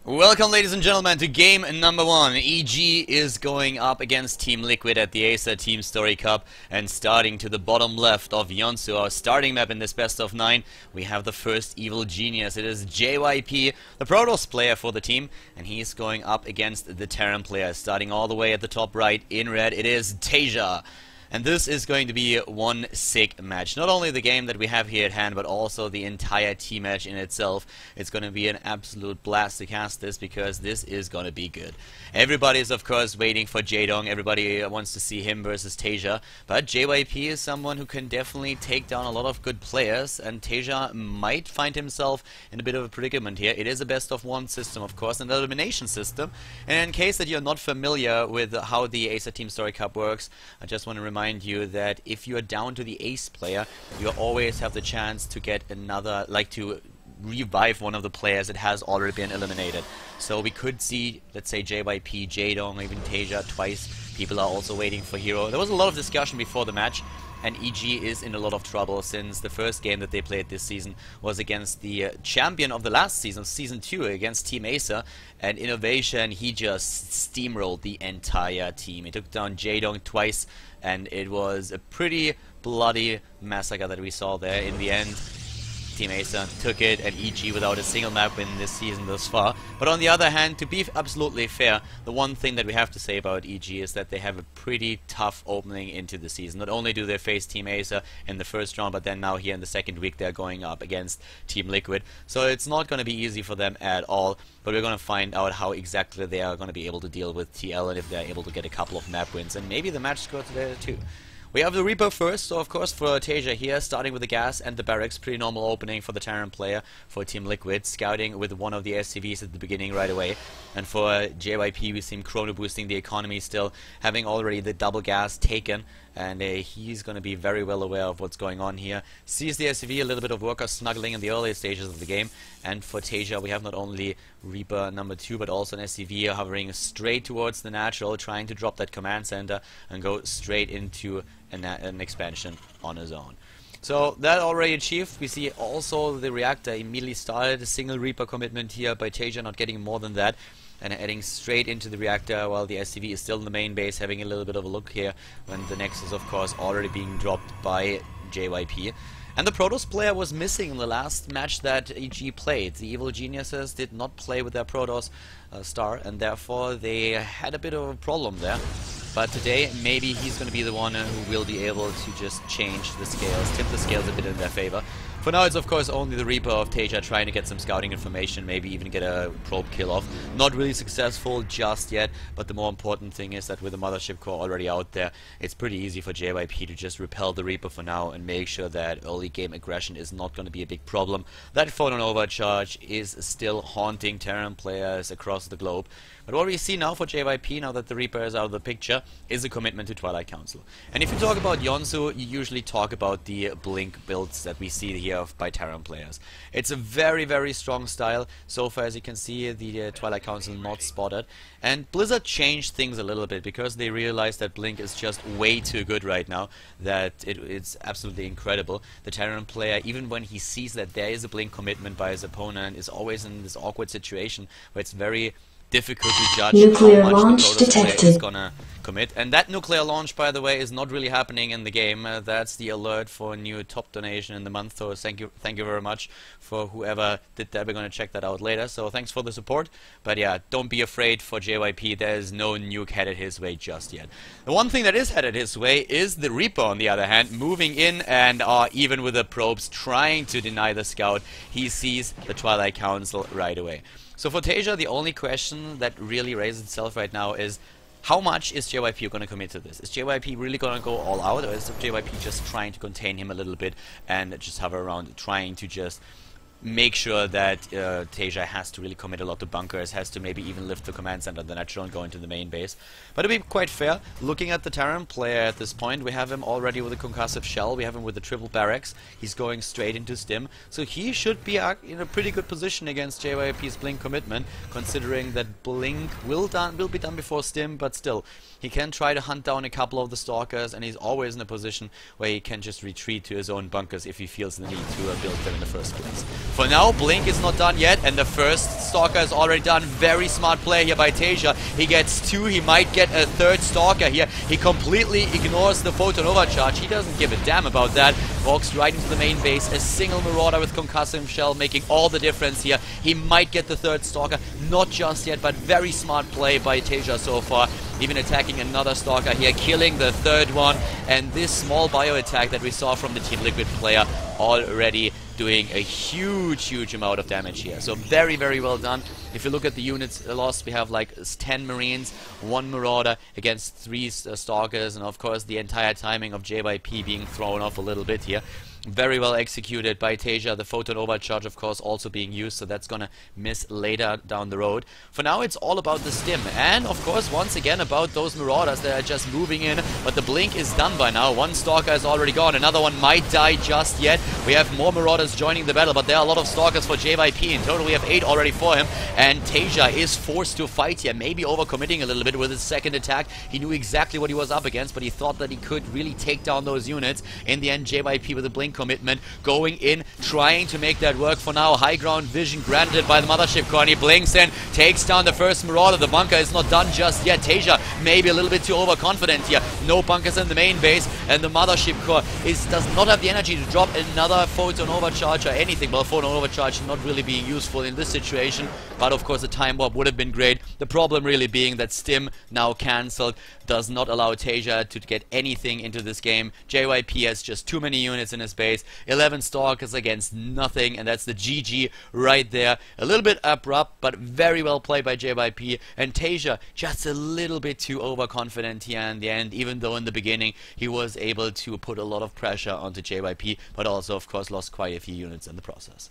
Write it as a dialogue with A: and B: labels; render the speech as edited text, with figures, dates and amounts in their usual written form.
A: Welcome, ladies and gentlemen, to game number 1. EG is going up against Team Liquid at the Acer Team Story Cup, and starting to the bottom left of Yeonsu, our starting map in this best of 9, we have the first evil genius. It is JYP, the Protoss player for the team, and he's going up against the Terran player. Starting all the way at the top right in red, it is Taeja. And this is going to be one sick match. Not only the game that we have here at hand, but also the entire team match in itself. It's going to be an absolute blast to cast this, because this is going to be good. Everybody is, of course, waiting for Jaedong. Everybody wants to see him versus Taeja. But JYP is someone who can definitely take down a lot of good players, and Taeja might find himself in a bit of a predicament here. It is a best-of-1 system, of course, an elimination system. And in case that you're not familiar with how the Acer Team Story Cup works, I just want to remind you that if you're down to the ace player, you always have the chance to get another, like to revive one of the players that has already been eliminated. So we could see, let's say, JYP, Jaedong, even Taeja twice. People are also waiting for Hero. There was a lot of discussion before the match, and EG is in a lot of trouble since the first game that they played this season was against the champion of the last season, Season 2, against Team Acer. And Innovation, he just steamrolled the entire team. He took down Jaedong twice, and it was a pretty bloody massacre that we saw there. In the end, Team Acer took it, and EG without a single map win this season thus far. But on the other hand, to be absolutely fair, the one thing that we have to say about EG is that they have a pretty tough opening into the season. Not only do they face Team Acer in the first round, but then now here in the second week they're going up against Team Liquid. So it's not going to be easy for them at all, but we're going to find out how exactly they are going to be able to deal with TL, and if they're able to get a couple of map wins, and maybe the match score today too. We have the Reaper first, so of course for Taeja here, starting with the gas and the barracks. Pretty normal opening for the Terran player for Team Liquid, scouting with one of the SCVs at the beginning right away. And for JYP, we see him chrono boosting the economy still, having already the double gas taken, and he's going to be very well aware of what's going on here. Sees the SCV, a little bit of worker snuggling in the early stages of the game. And for Taeja, we have not only Reaper number 2, but also an SCV hovering straight towards the natural, trying to drop that command center and go straight into an expansion on his own. So that already achieved. We see also the reactor immediately started. A single Reaper commitment here by Taeja, not getting more than that, and heading straight into the reactor while the SCV is still in the main base, having a little bit of a look here when the Nexus, of course, already being dropped by JYP. And the Protoss player was missing in the last match that EG played. The Evil Geniuses did not play with their Protoss star, and therefore they had a bit of a problem there. But today, maybe he's going to be the one who will be able to just change the scales, tip the scales a bit in their favor. For now, it's of course only the Reaper of Taeja trying to get some scouting information, maybe even get a probe kill off. Not really successful just yet, but the more important thing is that with the Mothership Core already out there, it's pretty easy for JYP to just repel the Reaper for now and make sure that early game aggression is not going to be a big problem. That photon overcharge is still haunting Terran players across the globe. But what we see now for JYP, now that the Reaper is out of the picture, is a commitment to Twilight Council. And if you talk about Yeonsu, you usually talk about the Blink builds that we see here by Terran players. It's a very, very strong style. So far, as you can see, the Twilight Council not spotted. And Blizzard changed things a little bit because they realized that Blink is just way too good right now, that it's absolutely incredible. The Terran player, even when he sees that there is a Blink commitment by his opponent, is always in this awkward situation where it's very difficult to judge
B: nuclear
A: how much
B: launch
A: the Protoss player
B: detected.
A: is gonna commit. And that nuclear launch, by the way, is not really happening in the game. That's the alert for a new top donation in the month, so thank you very much for whoever did that. We're gonna check that out later, so thanks for the support. But yeah, don't be afraid for JYP, there's no nuke headed his way just yet. The one thing that is headed his way is the Reaper, on the other hand, moving in, and even with the probes trying to deny the scout, he sees the Twilight Council right away. So for Taeja, the only question that really raises itself right now is, how much is JYP going to commit to this? Is JYP really going to go all out, or is JYP just trying to contain him a little bit and just hover around, trying to just make sure that Taeja has to really commit a lot to bunkers, has to maybe even lift the command center, the natural, and go into the main base. But to be quite fair, looking at the Terran player at this point, we have him already with a concussive shell, we have him with the triple barracks, he's going straight into stim, so he should be in a pretty good position against JYP's Blink commitment, considering that Blink will be done before stim, but still, he can try to hunt down a couple of the stalkers, and he's always in a position where he can just retreat to his own bunkers if he feels the need to build them in the first place. For now, Blink is not done yet, and the first Stalker is already done. Very smart play here by Taeja. He gets 2, he might get a 3rd Stalker here. He completely ignores the Photon Overcharge. He doesn't give a damn about that. Walks right into the main base. A single Marauder with Concussive Shell making all the difference here. He might get the 3rd Stalker. Not just yet, but very smart play by Taeja so far. Even attacking another Stalker here, killing the 3rd one. And this small bio attack that we saw from the Team Liquid player already doing a huge amount of damage here. So very well done. If you look at the units lost, we have like 10 Marines, 1 Marauder against 3 Stalkers, and of course the entire timing of JYP being thrown off a little bit here. Very well executed by Taeja. The Photon Overcharge, of course, also being used, so that's gonna miss later down the road. For now, it's all about the stim, and of course, once again, about those Marauders that are just moving in, but the Blink is done by now. 1 Stalker is already gone, another one might die just yet. We have more Marauders joining the battle, but there are a lot of Stalkers for JYP. In total, we have 8 already for him, and Taeja is forced to fight here, maybe overcommitting a little bit with his 2nd attack. He knew exactly what he was up against, but he thought that he could really take down those units. In the end, JYP with a Blink commitment, going in, trying to make that work for now. High ground vision granted by the Mothership Core, and he blinks in, takes down the first Marauder. The bunker is not done just yet. Taeja maybe a little bit too overconfident here. No bunkers in the main base, and the Mothership Core does not have the energy to drop another Photon Overcharge or anything. Well, Photon Overcharge not really being useful in this situation, but of course a Time Warp would have been great. The problem really being that Stim, now cancelled, does not allow Taeja to get anything into this game. JYP has just too many units in his base. 11 Stalkers against nothing, and that's the GG right there. A little bit abrupt, but very well played by JYP. And Taeja just a little bit too overconfident here in the end, even though in the beginning he was able to put a lot of pressure onto JYP, but also of course lost quite a few units in the process.